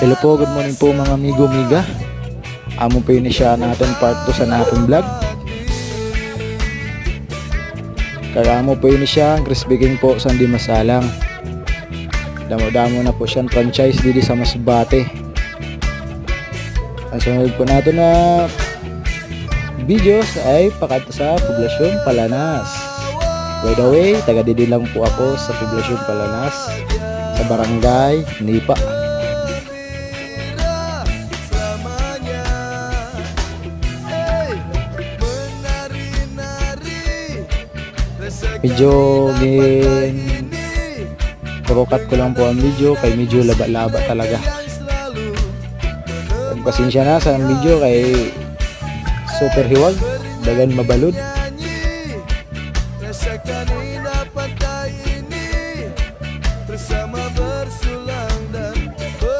Hello po, good morning po mga amigo miga. Amo po yun siya natin part 2 sa natin vlog. Karamo po yun siya, Chris Biking po sa Hindi Masalang. Damo-damo na po siyang franchise dito sa Masbate. Ang sunod po natin na videos ay pakat sa Poblasyon Palanas. By the way, taga didi lang po ako sa Poblasyon Palanas, sa Barangay Nipa. Medyo kurukat ko lang po ang video kay medyo laba-laba talaga. Pasensya na sa video kay super hiwag, dagan mabalud.